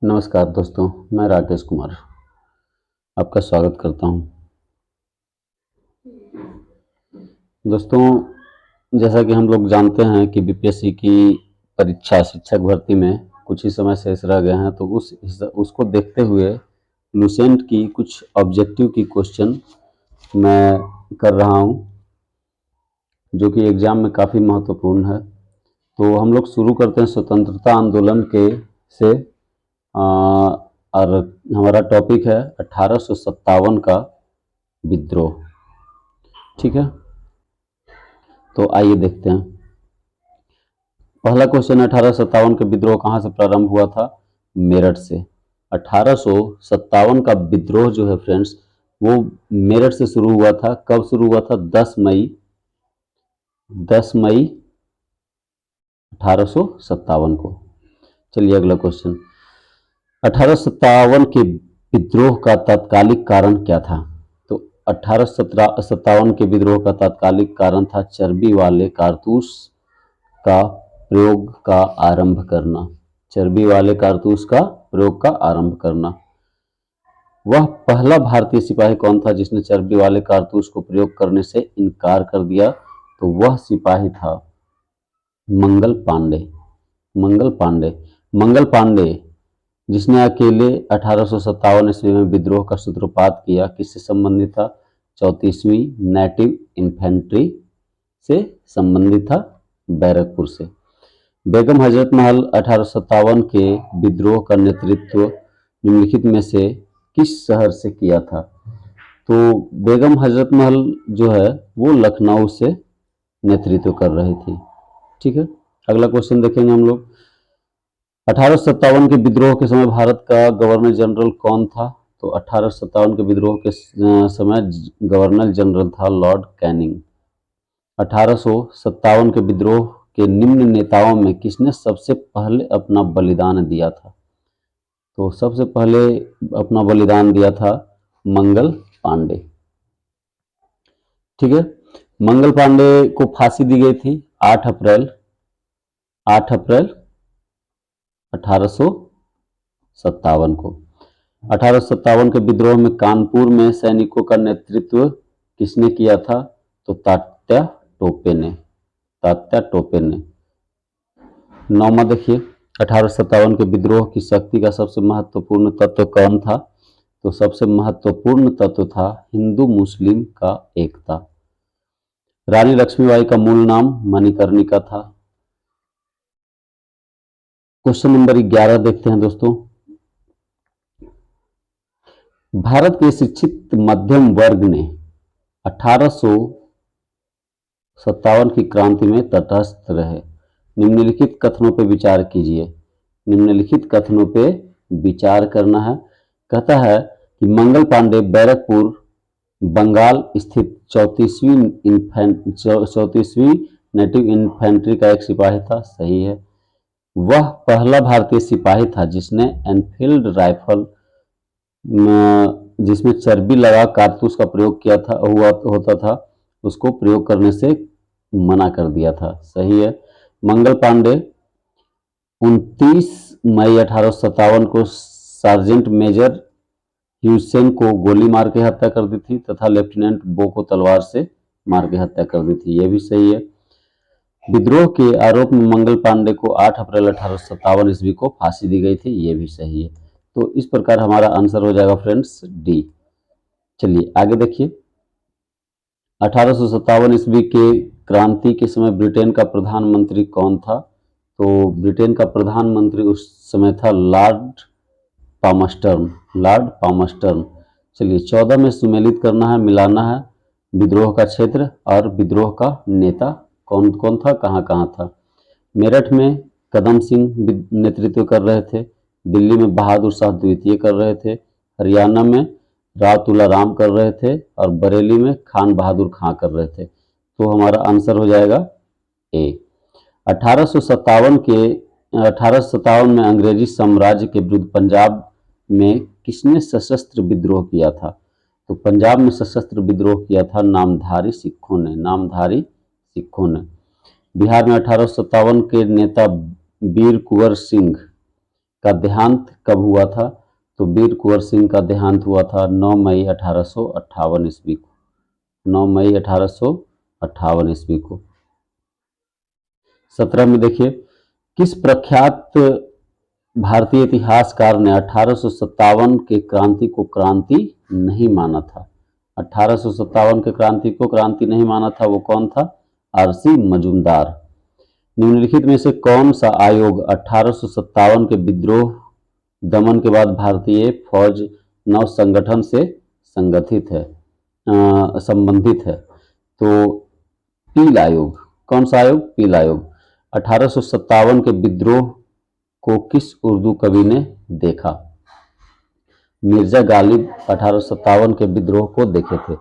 नमस्कार दोस्तों, मैं राकेश कुमार आपका स्वागत करता हूं। दोस्तों, जैसा कि हम लोग जानते हैं कि बीपीएससी की परीक्षा शिक्षक भर्ती में कुछ ही समय शेष रह गए हैं, तो उसको देखते हुए लुसेंट की कुछ ऑब्जेक्टिव की क्वेश्चन मैं कर रहा हूं, जो कि एग्जाम में काफ़ी महत्वपूर्ण है। तो हम लोग शुरू करते हैं स्वतंत्रता आंदोलन के से और हमारा टॉपिक है 1857 का विद्रोह। ठीक है, तो आइए देखते हैं। पहला क्वेश्चन, 1857 का विद्रोह कहाँ से प्रारंभ हुआ था? मेरठ से। 1857 का विद्रोह जो है फ्रेंड्स, वो मेरठ से शुरू हुआ था। कब शुरू हुआ था? 10 मई 1857 को। चलिए अगला क्वेश्चन, 1857 के विद्रोह का तात्कालिक कारण क्या था? तो 1857 के विद्रोह का तात्कालिक कारण था चर्बी वाले कारतूस का प्रयोग का आरंभ करना। चर्बी वाले कारतूस का प्रयोग का आरंभ करना। वह पहला भारतीय सिपाही कौन था जिसने चर्बी वाले कारतूस को प्रयोग करने से इनकार कर दिया? तो वह सिपाही था मंगल पांडे। मंगल पांडे जिसने अकेले 1857 ईस्वी में विद्रोह का सूत्रपात किया, किससे संबंधित था? 34वीं नेटिव इन्फेंट्री से संबंधित था, बैरकपुर से। बेगम हजरत महल 1857 के विद्रोह का नेतृत्व निम्नलिखित में से किस शहर से किया था? तो बेगम हजरत महल जो है वो लखनऊ से नेतृत्व कर रही थी। ठीक है, अगला क्वेश्चन देखेंगे हम लोग। 1857 के विद्रोह के समय भारत का गवर्नर जनरल कौन था? तो 1857 के विद्रोह के समय गवर्नर जनरल था लॉर्ड कैनिंग। 1857 के विद्रोह के निम्न नेताओं में किसने सबसे पहले अपना बलिदान दिया था? तो सबसे पहले अपना बलिदान दिया था मंगल पांडे। ठीक है, मंगल पांडे को फांसी दी गई थी 8 अप्रैल 1857 को। 1857 के विद्रोह में कानपुर में सैनिकों का नेतृत्व किसने किया था? तो तात्या टोपे ने। नौवां देखिए, 1857 के विद्रोह की शक्ति का सबसे महत्वपूर्ण तत्व कौन था? तो सबसे महत्वपूर्ण तत्व था हिंदू मुस्लिम का एकता। रानी लक्ष्मीबाई का मूल नाम मणिकर्णिका था। क्वेश्चन नंबर 11 देखते हैं दोस्तों। भारत के शिक्षित मध्यम वर्ग ने 1857 की क्रांति में तटस्थ रहे। निम्नलिखित कथनों पर विचार कीजिए। निम्नलिखित कथनों पे विचार करना है। कहता है कि मंगल पांडे बैरकपुर बंगाल स्थित 34वीं नेटिव इन्फेंट्री का एक सिपाही था। सही है। वह पहला भारतीय सिपाही था जिसने एनफील्ड राइफल जिसमें चर्बी लगा कारतूस का प्रयोग किया था होता था, उसको प्रयोग करने से मना कर दिया था। सही है। मंगल पांडे 29 मई 1857 को सार्जेंट मेजर ह्यूसेन को गोली मार के हत्या कर दी थी तथा लेफ्टिनेंट बो को तलवार से मार के हत्या कर दी थी। यह भी सही है। विद्रोह के आरोप में मंगल पांडे को 8 अप्रैल 1857 ईस्वी को फांसी दी गई थी। यह भी सही है। तो इस प्रकार हमारा आंसर हो जाएगा फ्रेंड्स डी। चलिए आगे देखिए। 1857 ईस्वी के क्रांति के समय ब्रिटेन का प्रधानमंत्री कौन था? तो ब्रिटेन का प्रधानमंत्री उस समय था लॉर्ड पामस्टर्न। चलिए 14 में सुमेलित करना है, मिलाना है विद्रोह का क्षेत्र और विद्रोह का नेता कौन कौन था, कहाँ कहाँ था। मेरठ में कदम सिंह नेतृत्व कर रहे थे। दिल्ली में बहादुर शाह द्वितीय कर रहे थे। हरियाणा में राव तुलाराम कर रहे थे और बरेली में खान बहादुर खां कर रहे थे। तो हमारा आंसर हो जाएगा ए। 1857 में अंग्रेजी साम्राज्य के विरुद्ध पंजाब में किसने सशस्त्र विद्रोह किया था? तो पंजाब में सशस्त्र विद्रोह किया था नामधारी सिखों ने। बिहार में 1857 के नेता वीर कुंवर सिंह का देहांत कब हुआ था? तो वीर कुंवर सिंह का देहांत हुआ था 9 मई 1858 ईस्वी को। 9 मई 1858 ईस्वी को। 17 में देखिए, किस प्रख्यात भारतीय इतिहासकार ने 1857 के क्रांति को क्रांति नहीं माना था? 1857 के क्रांति को क्रांति नहीं माना था, वो कौन था? आरसी मजूमदार। निम्नलिखित में से कौन सा आयोग 1857 के विद्रोह दमन के बाद भारतीय फौज नव संगठन से संगठित है संबंधित है? तो पील आयोग। कौन सा आयोग? पील आयोग। 1857 के विद्रोह को किस उर्दू कवि ने देखा? मिर्जा गालिब 1857 के विद्रोह को देखे थे।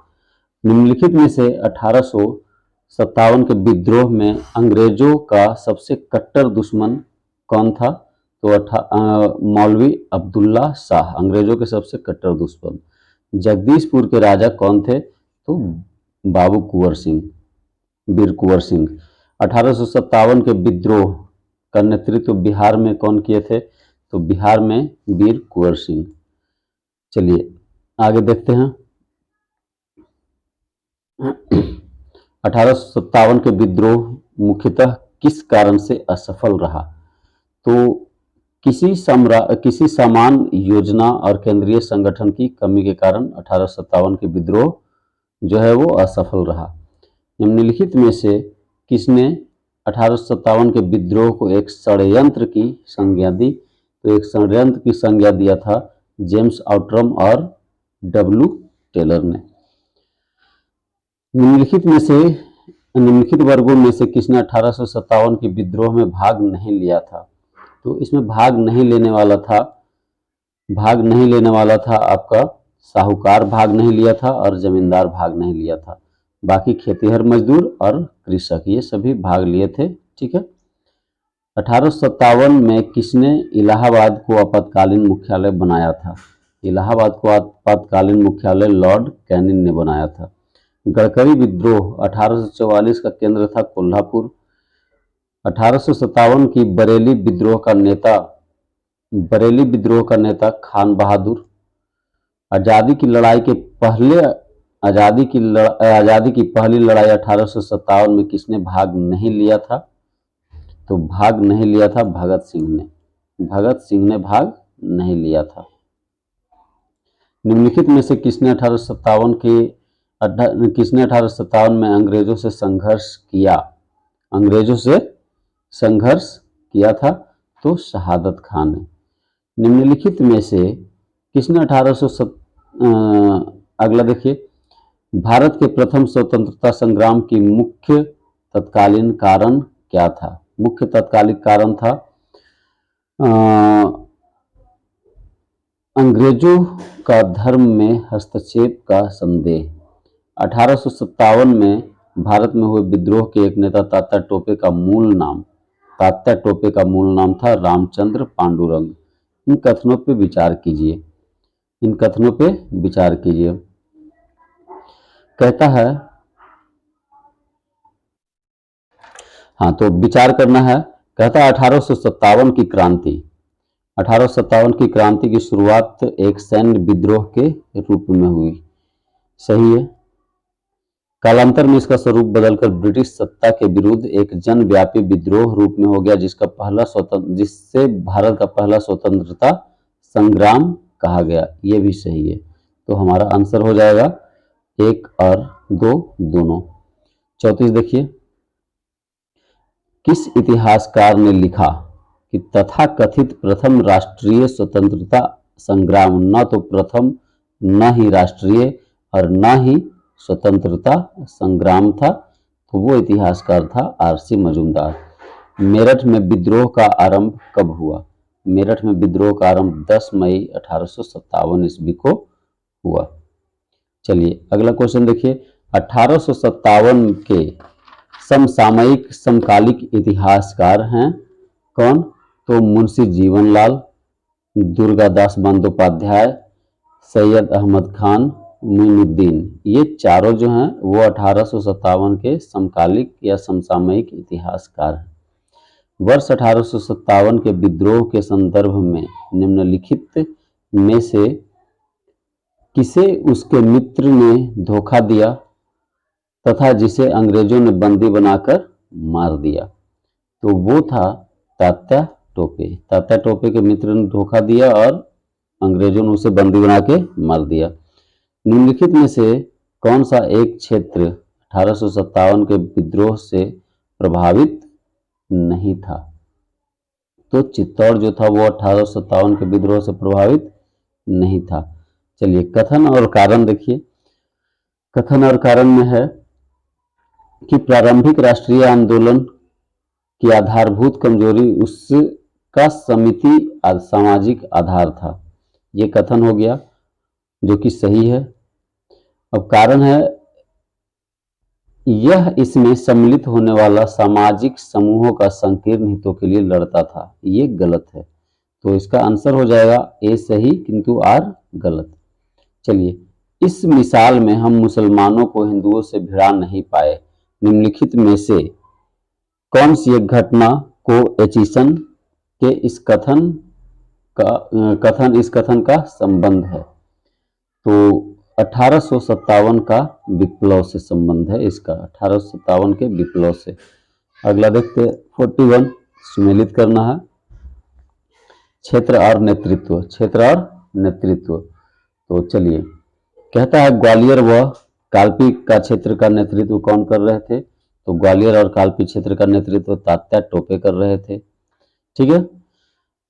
निम्नलिखित में से 1857 के विद्रोह में अंग्रेजों का सबसे कट्टर दुश्मन कौन था? तो मौलवी अब्दुल्ला शाह अंग्रेजों के सबसे कट्टर दुश्मन। जगदीशपुर के राजा कौन थे? तो बाबू कुंवर सिंह, वीर कुंवर सिंह। 1857 के विद्रोह का नेतृत्व बिहार में कौन किए थे? तो बिहार में वीर कुंवर सिंह। चलिए आगे देखते हैं। 1857 के विद्रोह मुख्यतः किस कारण से असफल रहा? तो किसी समान योजना और केंद्रीय संगठन की कमी के कारण 1857 के विद्रोह जो है वो असफल रहा। निम्नलिखित में से किसने 1857 के विद्रोह को एक षड्यंत्र की संज्ञा दी? तो एक षड्यंत्र की संज्ञा दिया था जेम्स आउट्रम और डब्ल्यू टेलर ने। निम्नलिखित वर्गों में से किसने 1857 के विद्रोह में भाग नहीं लिया था? तो इसमें भाग नहीं लेने वाला था आपका साहूकार भाग नहीं लिया था और जमींदार भाग नहीं लिया था। बाकी खेतीहर मजदूर और कृषक ये सभी भाग लिए थे। ठीक है। 1857 में किसने इलाहाबाद को आपातकालीन मुख्यालय बनाया था? इलाहाबाद को आपातकालीन मुख्यालय लॉर्ड कैनिंग ने बनाया था। गडकरी विद्रोह 1844 का केंद्र था कोल्हापुर। 1857 की बरेली विद्रोह का नेता खान बहादुर। आजादी की पहली लड़ाई 1857 में किसने भाग नहीं लिया था? तो भाग नहीं लिया था भगत सिंह ने भाग नहीं लिया था। निम्नलिखित में से किसने 1857 में अंग्रेजों से संघर्ष किया था? तो शहादत खान ने। निम्नलिखित में से किसने अगला देखिए, भारत के प्रथम स्वतंत्रता संग्राम की मुख्य तत्कालीन कारण क्या था? मुख्य तत्कालिक कारण था अंग्रेजों का धर्म में हस्तक्षेप का संदेह। 1857 में भारत में हुए विद्रोह के एक नेता तात्या टोपे का मूल नाम था रामचंद्र पांडुरंग। इन कथनों पे विचार कीजिए। कहता है, हाँ तो विचार करना है। कहता है 1857 की क्रांति की शुरुआत एक सैन्य विद्रोह के रूप में हुई। सही है। कालांतर में इसका स्वरूप बदलकर ब्रिटिश सत्ता के विरुद्ध एक जनव्यापी विद्रोह रूप में हो गया, जिससे भारत का पहला स्वतंत्रता संग्राम कहा गया। ये भी सही है। तो हमारा आंसर हो जाएगा 1 और 2 दोनों। 34 देखिए, किस इतिहासकार ने लिखा कि तथाकथित प्रथम राष्ट्रीय स्वतंत्रता संग्राम न तो प्रथम, न ही राष्ट्रीय और न ही स्वतंत्रता संग्राम था? तो वो इतिहासकार था आरसी मजूमदार। मेरठ में विद्रोह का आरंभ कब हुआ? मेरठ में विद्रोह का आरंभ 10 मई 1857 ईस्वी को हुआ। चलिए अगला क्वेश्चन देखिए, 1857 के समकालिक इतिहासकार हैं कौन? तो मुंशी जीवनलाल, दुर्गादास बंदोपाध्याय, सैयद अहमद खान, मोइनुद्दीन। ये चारों जो हैं वो 1857 के समकालिक या समसामयिक इतिहासकार हैं। वर्ष 1857 के विद्रोह के संदर्भ में निम्नलिखित में से किसे उसके मित्र ने धोखा दिया तथा जिसे अंग्रेजों ने बंदी बनाकर मार दिया? तो वो था तात्या टोपे। तात्या टोपे के मित्र ने धोखा दिया और अंग्रेजों ने उसे बंदी बना के मार दिया। निम्नलिखित में से कौन सा एक क्षेत्र 1857 के विद्रोह से प्रभावित नहीं था? तो चित्तौड़ जो था वो 1857 के विद्रोह से प्रभावित नहीं था। चलिए कथन और कारण देखिए। कथन और कारण में है कि प्रारंभिक राष्ट्रीय आंदोलन की आधारभूत कमजोरी उसका समिति सामाजिक आधार था। ये कथन हो गया जो कि सही है। अब कारण है यह इसमें सम्मिलित होने वाला सामाजिक समूहों का संकीर्ण हितों के लिए लड़ता था। ये गलत है, तो इसका आंसर हो जाएगा ए सही किंतु आर गलत। चलिए इस मिसाल में हम मुसलमानों को हिंदुओं से भिड़ा नहीं पाए। निम्नलिखित में से कौन सी एक घटना को एचिसन के इस कथन का संबंध है? तो 1857 का विप्लव से संबंध है इसका, 1857 के विप्लव से। अगला देखते हैं 41, सुमेलित करना है। क्षेत्र और नेतृत्व। क्षेत्र और नेतृत्व, तो चलिए कहता है ग्वालियर व कालपी का क्षेत्र का नेतृत्व कौन कर रहे थे? तो ग्वालियर और कालपी क्षेत्र का नेतृत्व तात्या टोपे कर रहे थे। ठीक है।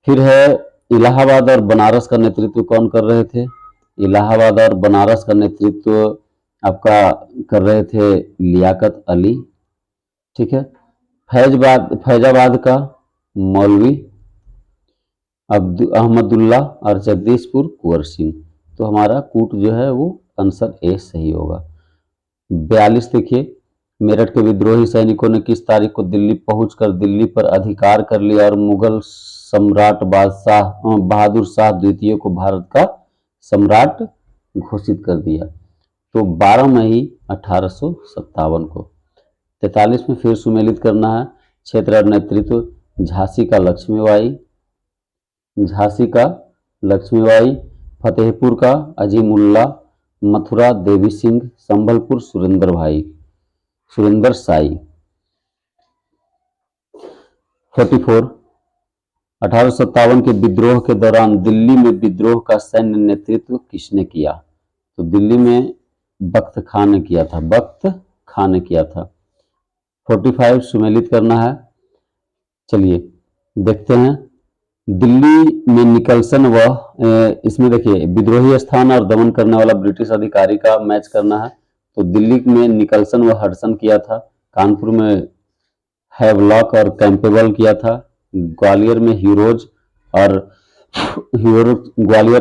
फिर है इलाहाबाद और बनारस का नेतृत्व कौन कर रहे थे? इलाहाबाद और बनारस का नेतृत्व आपका कर रहे थे लियाकत अली। ठीक है। फैजाबाद का मौलवी अहमदुल्ला और जगदीशपुर कुंवर सिंह। तो हमारा कूट जो है वो आंसर ए सही होगा। 42 देखिए, मेरठ के विद्रोही सैनिकों ने किस तारीख को दिल्ली पहुंचकर दिल्ली पर अधिकार कर लिया और मुगल सम्राट बहादुर शाह द्वितीय को भारत का सम्राट घोषित कर दिया? तो 12 मई 1857 को। 43 में फिर सुमेलित करना है। क्षेत्र और नेतृत्व। झांसी का लक्ष्मीबाई, फतेहपुर का अजीमुल्ला, मथुरा देवी सिंह, संबलपुर सुरेंद्र साई। 44, 1857 के विद्रोह के दौरान दिल्ली में विद्रोह का सैन्य नेतृत्व किसने किया? तो दिल्ली में बख्त खां ने किया था। 45 सुमेलित करना है। चलिए देखते हैं। दिल्ली में निकलसन व इसमें देखिए विद्रोही स्थान और दमन करने वाला ब्रिटिश अधिकारी का मैच करना है। तो दिल्ली में निकलसन व हडसन किया था, कानपुर में हैवलॉक और कैंपेबल किया था, ग्वालियर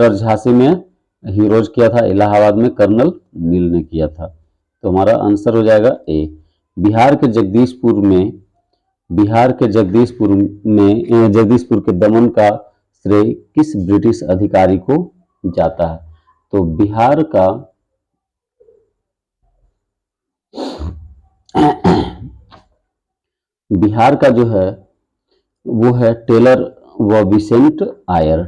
और झांसी में हीरोज किया था, इलाहाबाद में कर्नल नील ने किया था। तो हमारा आंसर हो जाएगा ए। बिहार के जगदीशपुर के दमन का श्रेय किस ब्रिटिश अधिकारी को जाता है? तो बिहार का जो है वो है टेलर व विसेंट आयर।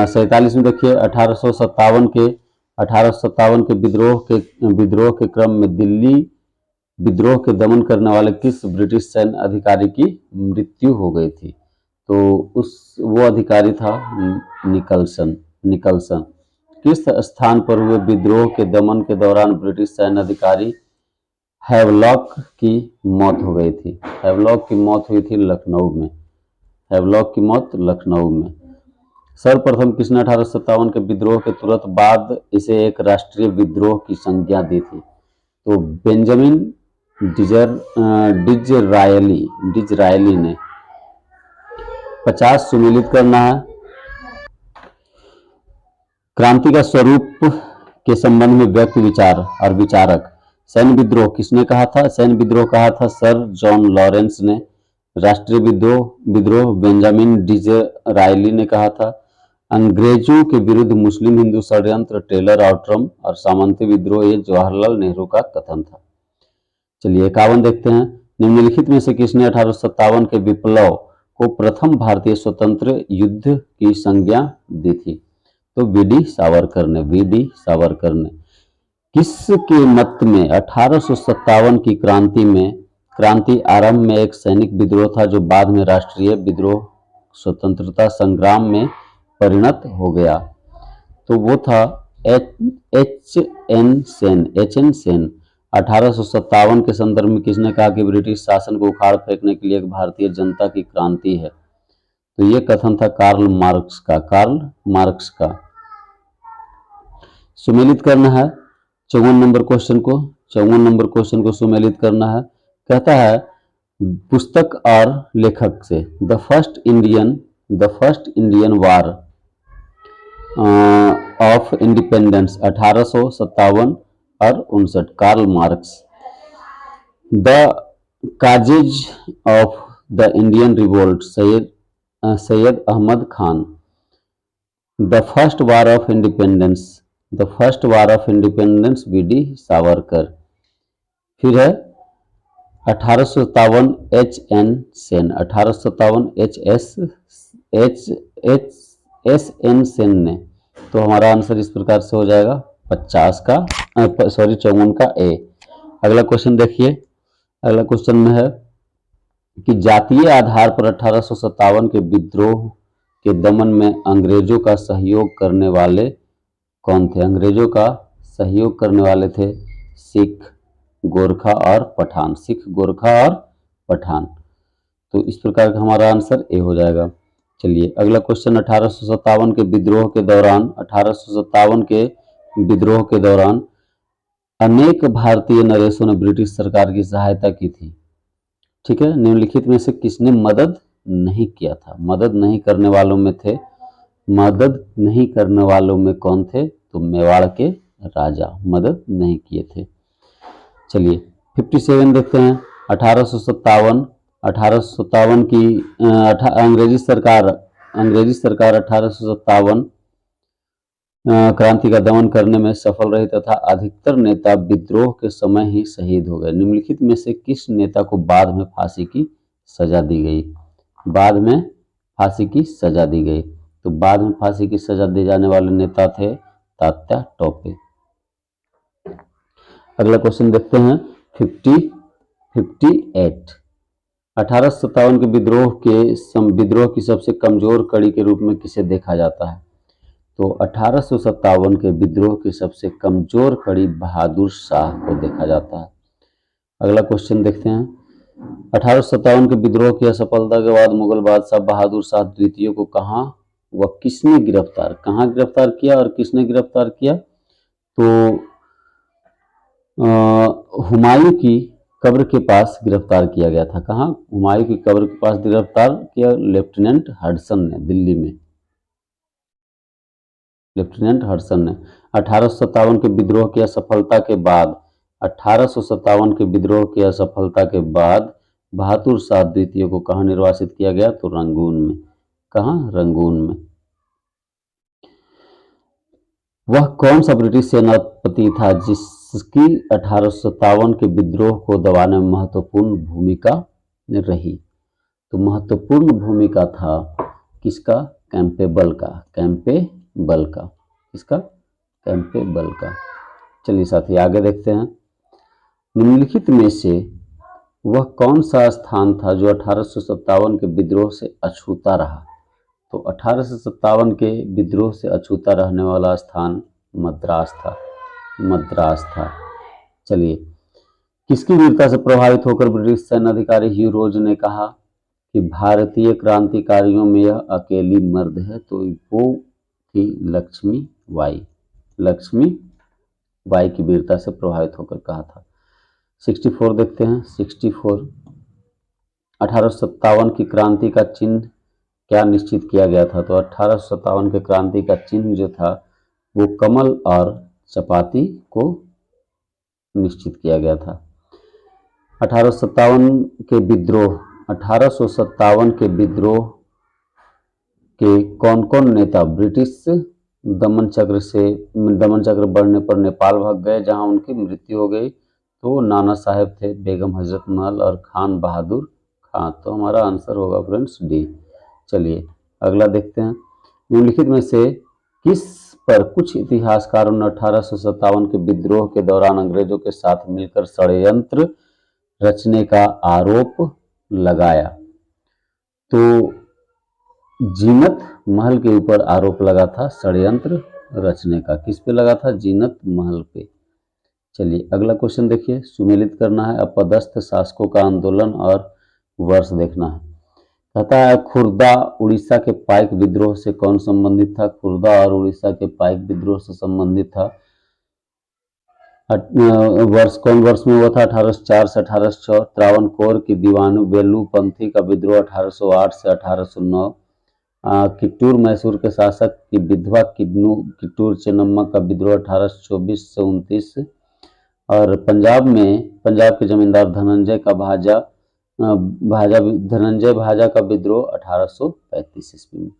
47 में देखिए 1857 के विद्रोह के क्रम में दिल्ली विद्रोह के दमन करने वाले किस ब्रिटिश सैन्य अधिकारी की मृत्यु हो गई थी? तो वो अधिकारी था निकलसन। किस स्थान पर हुए विद्रोह के दमन के दौरान ब्रिटिश सैन्य अधिकारी हैवलॉक की मौत हो गई थी? हैवलॉक की मौत हुई थी लखनऊ में। सर्वप्रथम किसने 1857 के विद्रोह के तुरंत बाद इसे एक राष्ट्रीय विद्रोह की संज्ञा दी थी? तो बेंजामिन डिज़रायली ने। 50 सुमेलित करना है। क्रांति का स्वरूप के संबंध में व्यक्त विचार और विचारक। सैन्य विद्रोह किसने कहा था? सैन्य विद्रोह कहा था सर जॉन लॉरेंस ने। राष्ट्रीय विद्रोह बेंजामिन डिज़रायली ने कहा था। अंग्रेजों के विरुद्ध मुस्लिम हिंदू षड्यंत्र, टेलर आउट्रम और सामंती विद्रोह, ये जवाहरलाल नेहरू का कथन था। चलिए 51 देखते हैं। निम्नलिखित में से किसने 1857 के विप्लव को प्रथम भारतीय स्वतंत्र युद्ध की संज्ञा दी थी? तो वीडी सावरकर ने। वीडी सावरकर ने। किसके मत में 1857 की क्रांति आरंभ में एक सैनिक विद्रोह था जो बाद में राष्ट्रीय विद्रोह स्वतंत्रता संग्राम में परिणत हो गया? तो वो था एच.एन. सेन। 1857 के संदर्भ में किसने कहा कि ब्रिटिश शासन को उखाड़ फेंकने के लिए एक भारतीय जनता की क्रांति है? तो ये कथन था कार्ल मार्क्स का। सुमेलित करना है 54 नंबर क्वेश्चन को सुमेलित करना है। कहता है पुस्तक और लेखक से the first Indian war of independence 1857 और 59, Karl Marx. The causes of the Indian revolt, Syed Ahmad Khan. The first war of independence V D Savarkar. फिर है 1857 एच.एन. सेन। 1857 एच.एस.एन. सेन ने। तो हमारा आंसर इस प्रकार से हो जाएगा 54 का ए। अगला क्वेश्चन देखिए। अगला क्वेश्चन में है कि जातीय आधार पर 1857 के विद्रोह के दमन में अंग्रेजों का सहयोग करने वाले कौन थे? अंग्रेजों का सहयोग करने वाले थे सिख, गोरखा और पठान। तो इस प्रकार का हमारा आंसर ए हो जाएगा। चलिए अगला क्वेश्चन 1857 के विद्रोह के दौरान अनेक भारतीय नरेशों ने ब्रिटिश सरकार की सहायता की थी। ठीक है, निम्नलिखित में से किसने मदद नहीं किया था? मदद नहीं करने वालों में कौन थे? तो मेवाड़ के राजा मदद नहीं किए थे। चलिए 57 देखते हैं। 1857 की अंग्रेजी सरकार 1857 क्रांति का दमन करने में सफल रही तथा अधिकतर नेता विद्रोह के समय ही शहीद हो गए। निम्नलिखित में से किस नेता को बाद में फांसी की सजा दी गई? तो बाद में फांसी की सजा दिए जाने वाले नेता थे तात्या टोपे। अगला क्वेश्चन देखते हैं 58। 1857 के विद्रोह की सबसे कमजोर कड़ी के रूप में किसे देखा जाता है? तो 1857 के विद्रोह की सबसे कमजोर कड़ी बहादुर शाह को देखा जाता है। अगला क्वेश्चन देखते हैं। 1857 के विद्रोह की असफलता के बाद मुगल बादशाह बहादुर शाह द्वितीय को किसने गिरफ्तार किया और किसने गिरफ्तार किया? तो हुमायूं की कब्र के पास गिरफ्तार किया गया था। कहाँ? हुमायूं की कब्र के पास गिरफ्तार किया लेफ्टिनेंट हडसन ने, दिल्ली में। लेफ्टिनेंट हडसन ने 1857 के विद्रोह की असफलता के बाद बहादुर शाह द्वितीय को कहाँ निर्वासित किया गया? तो रंगून में। कहाँ? रंगून में। वह कौन सा ब्रिटिश सेनापति था जिसकी 1857 के विद्रोह को दबाने में महत्वपूर्ण भूमिका रही? तो महत्वपूर्ण भूमिका था किसका? कैंपेबल का। चलिए साथी आगे देखते हैं। निम्नलिखित में से वह कौन सा स्थान था जो 1857 के विद्रोह से अछूता रहा? तो 1857 के विद्रोह से अछूता रहने वाला स्थान मद्रास था। चलिए किसकी वीरता से प्रभावित होकर ब्रिटिश सैन्य अधिकारी ह्यू रोज ने कहा कि भारतीय क्रांतिकारियों में यह अकेली मर्द है? तो वो थी लक्ष्मी बाई की वीरता से प्रभावित होकर कहा था। 64 देखते हैं। 64 1857 की क्रांति का चिन्ह क्या निश्चित किया गया था? तो 1857 के क्रांति का चिन्ह जो था वो कमल और चपाती को निश्चित किया गया था। 1857 के विद्रोह कि कौन कौन नेता ब्रिटिश दमन चक्र बढ़ने पर नेपाल भाग गए, जहां उनकी मृत्यु हो गई। तो नाना साहेब थे, बेगम हजरत महल और खान बहादुर खां। तो हमारा आंसर होगा फ्रेंड्स डी। चलिए अगला देखते हैं। निम्नलिखित में से किस पर कुछ इतिहासकारों ने 1857 के विद्रोह के दौरान अंग्रेजों के साथ मिलकर षड्यंत्र रचने का आरोप लगाया? तो जीनत महल के ऊपर आरोप लगा था षड्यंत्र रचने का। किस पे लगा था? जीनत महल पे। चलिए अगला क्वेश्चन देखिए। सुमेलित करना है अपदस्थ शासकों का आंदोलन और वर्ष देखना है। कहता है खुर्दा उड़ीसा के पाइक विद्रोह से कौन संबंधित था? खुर्दा और उड़ीसा के पाइक विद्रोह से संबंधित था। वर्ष कौन वर्ष में हुआ था? 1804 से 1806। त्रावणकोर की दीवान वेलुपंथी का विद्रोह 1808 से 1809। कित्तूर मैसूर के शासक की विधवा कित्तूर चेन्नम्मा का विद्रोह 1824 से 29। और पंजाब के जमींदार धनंजय भाजा का विद्रोह 1835 ईस्वी में।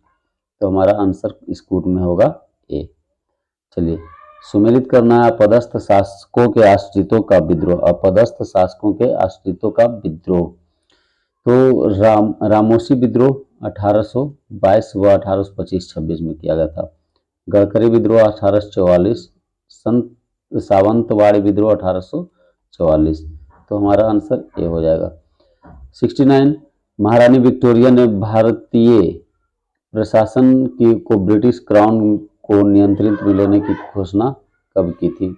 तो हमारा आंसर इस कूट में होगा ए। चलिए सुमेलित करना है अपदस्थ शासकों के आश्रितों का विद्रोह। अपदस्थ शासकों के आश्रितों का विद्रोह। तो रामोसी विद्रोह 1822 व 1825-26 में किया गया था। गड़करी विद्रोह 1844। सावंतवाड़ी विद्रोह 1844। तो हमारा आंसर ए हो जाएगा। 69 महारानी विक्टोरिया ने भारतीय प्रशासन को ब्रिटिश क्राउन को नियंत्रित में लेने की घोषणा कब की थी?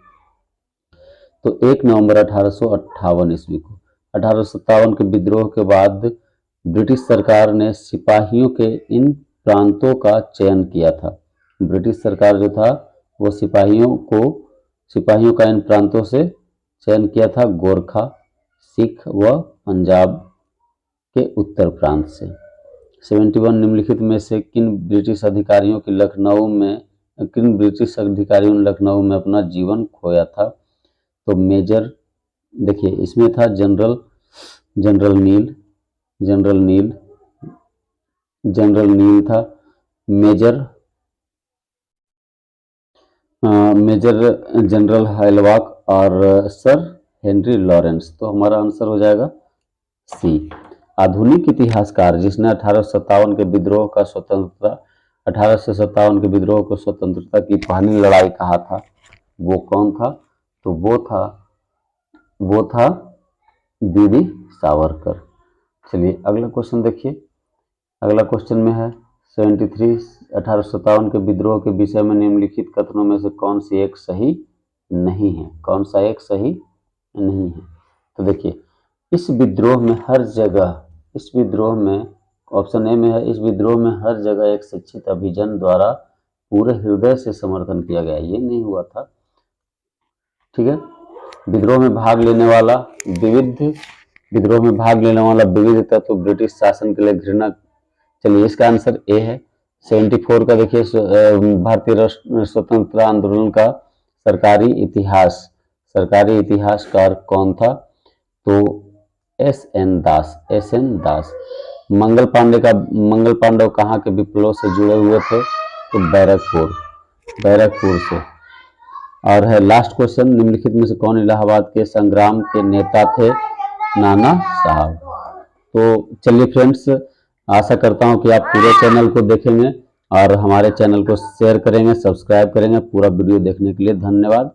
तो 1 नवंबर 1858 ईस्वी को। 1857 के विद्रोह के बाद ब्रिटिश सरकार ने सिपाहियों के इन प्रांतों का चयन किया था। ब्रिटिश सरकार जो था वो सिपाहियों का इन प्रांतों से चयन किया था, गोरखा, सिख व पंजाब के उत्तर प्रांत से। 71 निम्नलिखित में से किन ब्रिटिश अधिकारियों ने लखनऊ में अपना जीवन खोया था? तो मेजर देखिए इसमें था जनरल नील था, मेजर जनरल हाइलवाक और सर हेनरी लॉरेंस। तो हमारा आंसर हो जाएगा सी। आधुनिक इतिहासकार जिसने 1857 के विद्रोह को स्वतंत्रता की पहली लड़ाई कहा था वो कौन था? तो वो था वीर सावरकर। चलिए अगला क्वेश्चन देखिए। अगला क्वेश्चन में है 73 1857 के विद्रोह के विषय में निम्नलिखित कथनों में से कौन सी एक सही नहीं है? कौन सा एक सही नहीं है? तो देखिए इस विद्रोह में ऑप्शन ए में है, इस विद्रोह में हर जगह एक शिक्षित अभिजन द्वारा पूरे हृदय से समर्थन किया गया। ये नहीं हुआ था, ठीक है। विद्रोह में भाग लेने वाला विविध तत्व ब्रिटिश शासन के लिए घृणा। चलिए इसका आंसर ए है। 74 का देखिए भारतीय स्वतंत्रता आंदोलन का सरकारी इतिहासकार कौन था? तो एस.एन. दास। मंगल पांडव कहाँ के विप्लव से जुड़े हुए थे? तो बैरकपुर से। और है लास्ट क्वेश्चन, निम्नलिखित में से कौन इलाहाबाद के संग्राम के नेता थे? नाना साहब। तो चलिए फ्रेंड्स, आशा करता हूं कि आप पूरे चैनल को देखेंगे और हमारे चैनल को शेयर करेंगे, सब्सक्राइब करेंगे। पूरा वीडियो देखने के लिए धन्यवाद।